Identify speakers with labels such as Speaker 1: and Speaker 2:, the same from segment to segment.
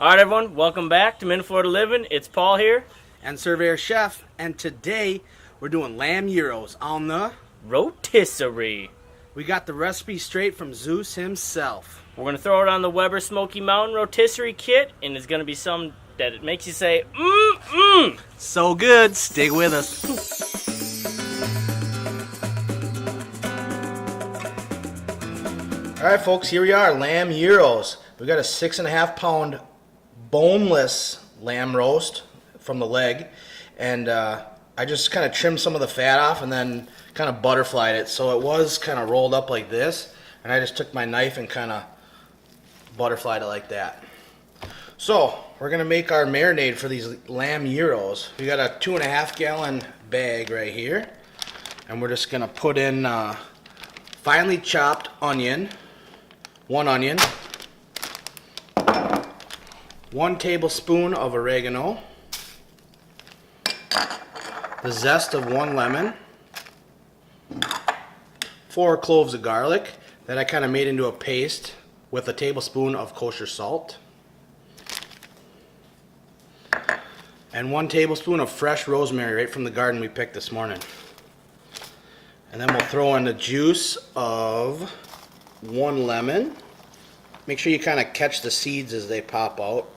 Speaker 1: Alright everyone, welcome back to Minne-Florida Living. It's Paul here.
Speaker 2: And Surveyor Chef, and today we're doing lamb gyros on the...
Speaker 1: Rotisserie.
Speaker 2: We got the recipe straight from Zeus himself.
Speaker 1: We're going to throw it on the Weber Smokey Mountain Rotisserie kit, and it's going to be something that it makes you say, mmm.
Speaker 2: So good, stick with us. Alright folks, here we are, lamb gyros. We got a 6.5 pound boneless lamb roast from the leg, and I just kind of trimmed some of the fat off and then kind of butterflied it, so it was kind of rolled up like this, and I just took my knife and kind of butterflied it like that. So we're gonna make our marinade for these lamb gyros. We got a 2.5 gallon bag right here, and we're just gonna put in finely chopped onion, 1 onion, 1 tablespoon of oregano, the zest of 1 lemon, 4 cloves of garlic that I kind of made into a paste with a tablespoon of kosher salt, and 1 tablespoon of fresh rosemary right from the garden we picked this morning. And then we'll throw in the juice of 1 lemon. Make sure you kind of catch the seeds as they pop out.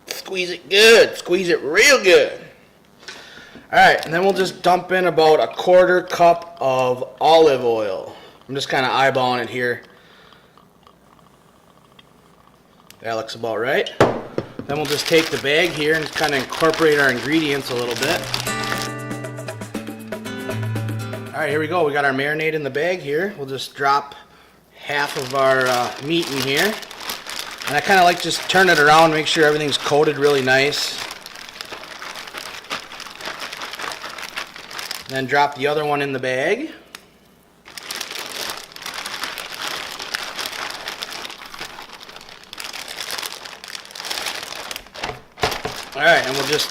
Speaker 2: Squeeze it good. Squeeze it real good. Alright, and then we'll just dump in about a 1/4 cup of olive oil. I'm just kind of eyeballing it here. That looks about right. Then we'll just take the bag here and kind of incorporate our ingredients a little bit. Alright, here we go. We got our marinade in the bag here. We'll just drop half of our meat in here. And I kind of like just turn it around, make sure everything's coated really nice. Then drop the other one in the bag. Alright, and we'll just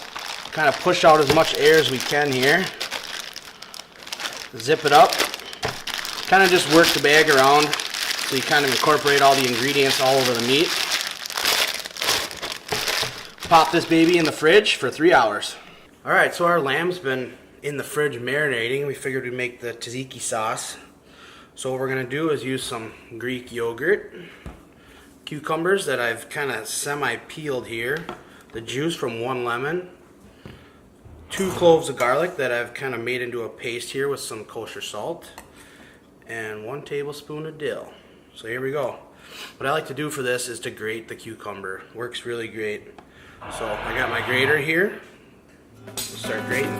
Speaker 2: kind of push out as much air as we can here. Zip it up. Kind of just work the bag around so you kind of incorporate all the ingredients all over the meat. Pop this baby in the fridge for 3 hours. Alright, so our lamb's been in the fridge marinating. We figured we'd make the tzatziki sauce. So what we're going to do is use some Greek yogurt, cucumbers that I've kind of semi-peeled here, the juice from 1 lemon, 2 cloves of garlic that I've kind of made into a paste here with some kosher salt, and 1 tablespoon of dill. So here we go. What I like to do for this is to grate the cucumber. Works really great. So I got my grater here. We'll start grating.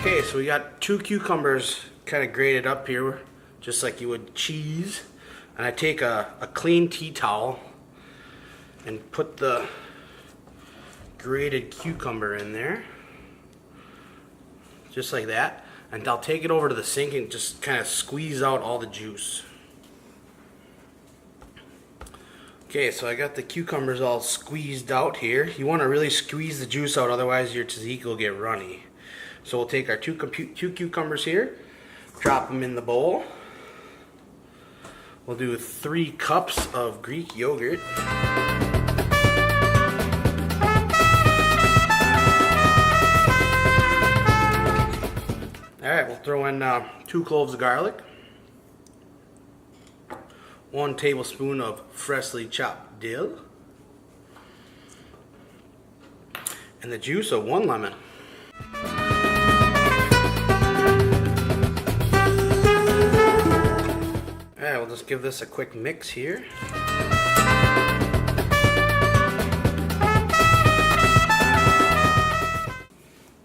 Speaker 2: Okay, so we got 2 cucumbers kind of grated up here, just like you would cheese. And I take a clean tea towel and put the grated cucumber in there, just like that. And I'll take it over to the sink and just kind of squeeze out all the juice. Okay, so I got the cucumbers all squeezed out here. You want to really squeeze the juice out, otherwise your tzatziki will get runny. So we'll take our two cucumbers here, drop them in the bowl. We'll do 3 cups of Greek yogurt. Alright, we'll throw in 2 cloves of garlic, 1 tablespoon of freshly chopped dill, and the juice of 1 lemon. Alright, we'll just give this a quick mix here.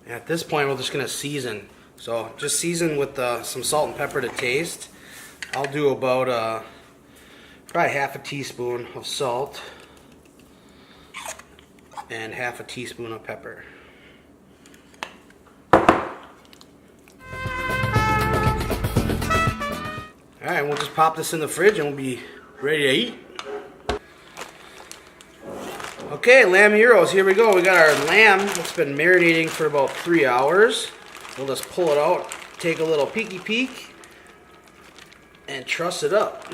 Speaker 2: And at this point, we're just going to season. So just season with some salt and pepper to taste. I'll do about probably half a teaspoon of salt and half a teaspoon of pepper. Alright, we'll just pop this in the fridge and we'll be ready to eat. Okay, lamb gyros, here we go. We got our lamb that's been marinating for about 3 hours. We'll just pull it out, take a little peeky peek, and truss it up.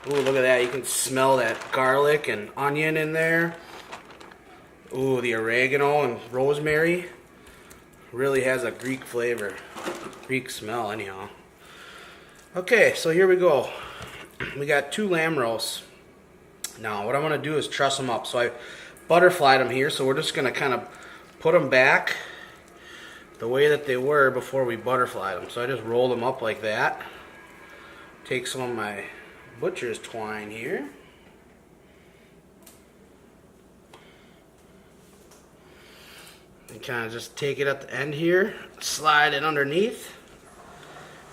Speaker 2: Ooh, look at that. You can smell that garlic and onion in there. Ooh, the oregano and rosemary. Really has a Greek flavor. Greek smell, anyhow. Okay, so here we go. We got 2 lamb roasts. Now, what I'm going to do is truss them up. So I butterflied them here, so we're just going to kind of put them back the way that they were before we butterflied them. So I just rolled them up like that. Take some of my butcher's twine here. And kind of just take it at the end here, slide it underneath,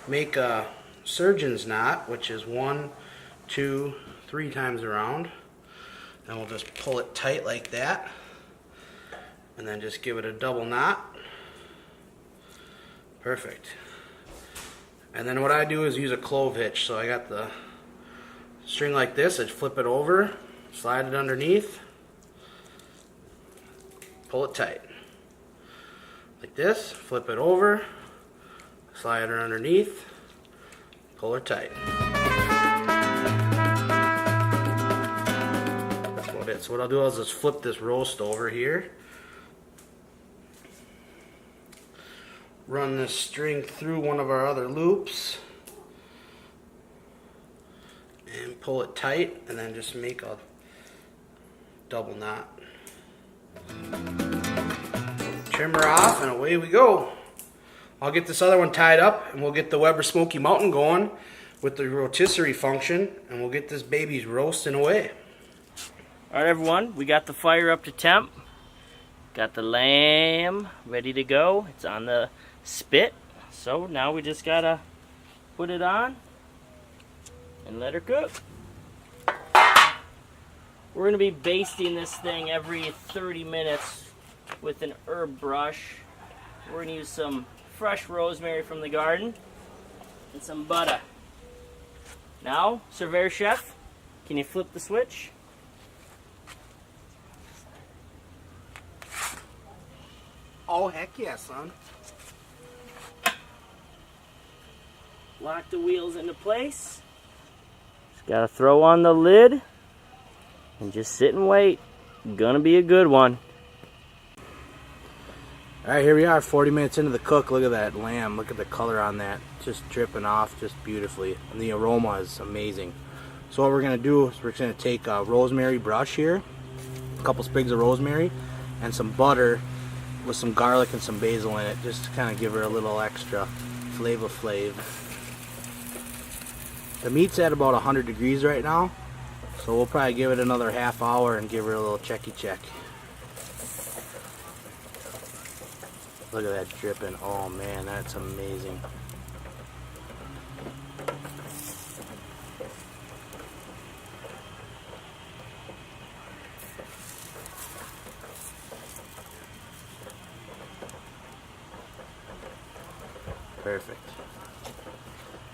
Speaker 2: make a surgeon's knot, which is 1, 2, 3 times around. Then we'll just pull it tight like that, and then just give it a double knot. Perfect. And then what I do is use a clove hitch. So I got the string like this, I flip it over, slide it underneath, pull it tight. Like this, flip it over, slide her underneath, pull her tight. That's about it. So what I'll do is just flip this roast over here, run this string through one of our other loops, and pull it tight, and then just make a double knot. Trim her off, and away we go. I'll get this other one tied up, and we'll get the Weber Smokey Mountain going with the rotisserie function, and we'll get this baby's roasting away.
Speaker 1: Alright everyone, we got the fire up to temp. Got the lamb ready to go. It's on the spit. So now we just gotta put it on and let her cook. We're gonna be basting this thing every 30 minutes with an herb brush. We're gonna use some fresh rosemary from the garden and some butter. Now, Surveyor Chef, can you flip the switch?
Speaker 2: Oh, heck yeah, son.
Speaker 1: Lock the wheels into place. Just gotta throw on the lid and just sit and wait. Gonna be a good one.
Speaker 2: Alright, here we are, 40 minutes into the cook. Look at that lamb. Look at the color on that. Just dripping off just beautifully. And the aroma is amazing. So what we're going to do is we're going to take a rosemary brush here, a couple sprigs of rosemary, and some butter with some garlic and some basil in it, just to kind of give her a little extra flavor. The meat's at about 100 degrees right now, so we'll probably give it another half hour and give her a little checky check. Look at that dripping. Oh man, that's amazing. Perfect.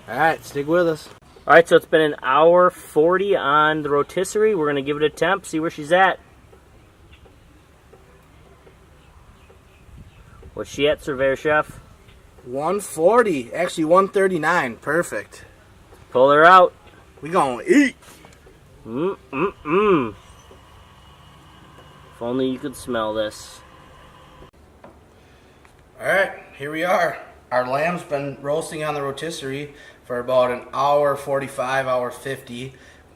Speaker 2: Alright, stick with us.
Speaker 1: Alright, so it's been an hour 40 on the rotisserie. We're going to give it a temp, see where she's at. What's she at, Surveyor Chef?
Speaker 2: 140. Actually, 139. Perfect.
Speaker 1: Pull her out.
Speaker 2: We gonna eat.
Speaker 1: If only you could smell this.
Speaker 2: Alright, here we are. Our lamb's been roasting on the rotisserie for about an hour 45, hour 50.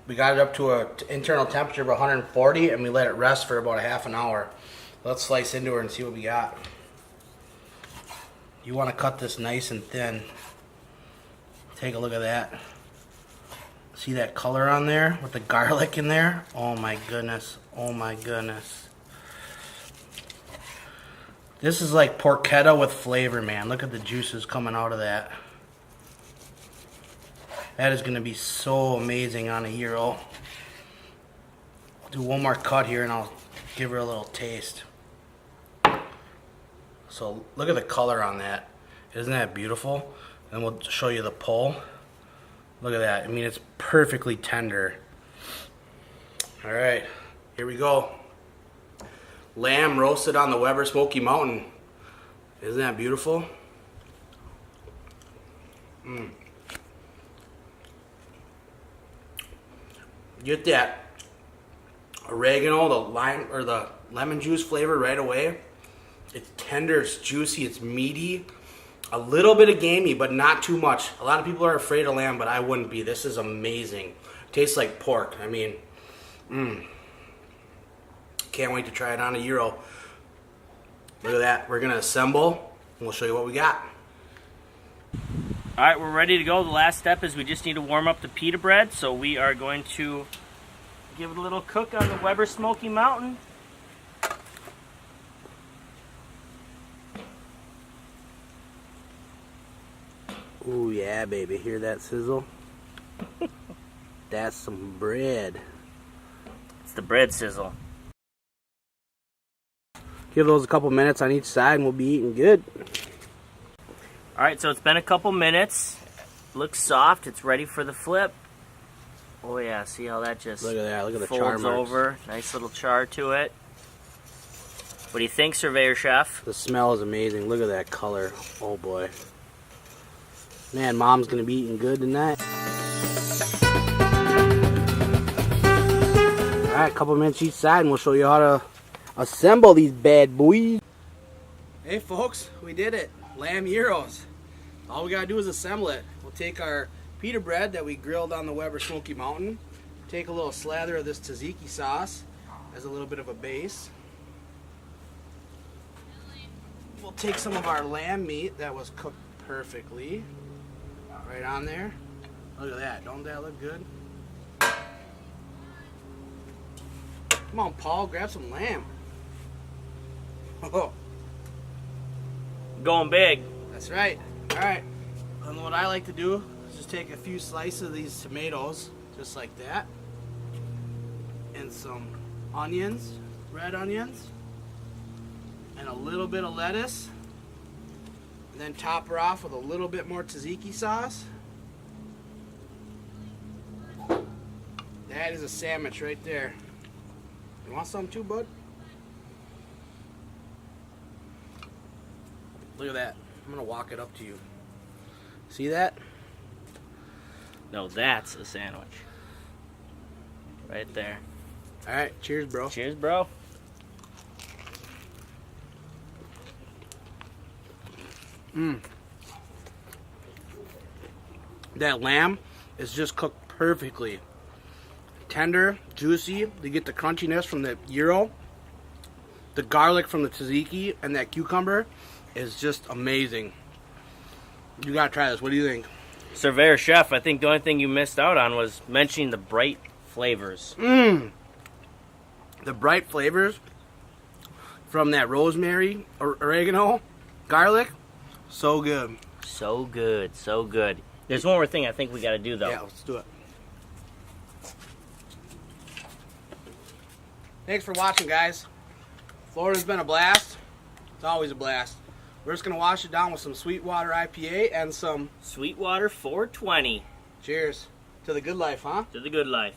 Speaker 2: We got it up to an internal temperature of 140, and we let it rest for about a half an hour. Let's slice into her and see what we got. You want to cut this nice and thin. Take a look at that. See that color on there with the garlic in there? Oh my goodness. Oh my goodness. This is like porchetta with flavor, man. Look at the juices coming out of that. That is going to be so amazing on a gyro. Do one more cut here and I'll give her a little taste. So look at the color on that. Isn't that beautiful? And we'll show you the pull. Look at that. I mean, it's perfectly tender. All right, here we go. Lamb roasted on the Weber Smokey Mountain. Isn't that beautiful? Get that oregano, the lime or the lemon juice flavor right away. It's tender, it's juicy, it's meaty. A little bit of gamey, but not too much. A lot of people are afraid of lamb, but I wouldn't be. This is amazing. Tastes like pork. I mean, can't wait to try it on a gyro. Look at that. We're gonna assemble, and we'll show you what we got.
Speaker 1: All right, we're ready to go. The last step is we just need to warm up the pita bread. So we are going to give it a little cook on the Weber Smokey Mountain.
Speaker 2: Ooh, yeah, baby. Hear that sizzle? That's some bread.
Speaker 1: It's the bread sizzle.
Speaker 2: Give those a couple minutes on each side and we'll be eating good.
Speaker 1: All right, so it's been a couple minutes. Looks soft. It's ready for the flip. Oh yeah, see how that just
Speaker 2: Look at that. Look at the
Speaker 1: folds
Speaker 2: char marks.
Speaker 1: over. Nice little char to it. What do you think, Surveyor Chef?
Speaker 2: The smell is amazing. Look at that color. Oh boy. Man, Mom's gonna be eating good tonight. Alright, a couple minutes each side and we'll show you how to assemble these bad boys. Hey folks, we did it. Lamb gyros. All we gotta do is assemble it. We'll take our pita bread that we grilled on the Weber Smokey Mountain, take a little slather of this tzatziki sauce as a little bit of a base. We'll take some of our lamb meat that was cooked perfectly right on there. Look at that. Don't that look good? Come on, Paul, grab some lamb. Oh,
Speaker 1: Going big.
Speaker 2: that's right. All right. And what I like to do is just take a few slices of these tomatoes, just like that, and some onions, red onions, and a little bit of lettuce, and then top her off with a little bit more tzatziki sauce. That is a sandwich right there. You want some too, bud? Look at that. I'm gonna walk it up to you. See that?
Speaker 1: No, that's a sandwich. Right there.
Speaker 2: All right, cheers, bro.
Speaker 1: Cheers, bro.
Speaker 2: That lamb is just cooked perfectly. Tender, juicy. You get the crunchiness from the gyro. The garlic from the tzatziki and that cucumber is just amazing. You gotta try this. What do you think?
Speaker 1: Surveyor Chef, I think the only thing you missed out on was mentioning the bright flavors.
Speaker 2: The bright flavors from that rosemary, oregano, garlic, so good.
Speaker 1: So good, so good. There's one more thing I think we got to do, though.
Speaker 2: Yeah, let's do it. Thanks for watching, guys. Florida's been a blast. It's always a blast. We're just going to wash it down with some Sweetwater IPA and some
Speaker 1: Sweetwater 420.
Speaker 2: cheers to the good life, huh?
Speaker 1: To the good life.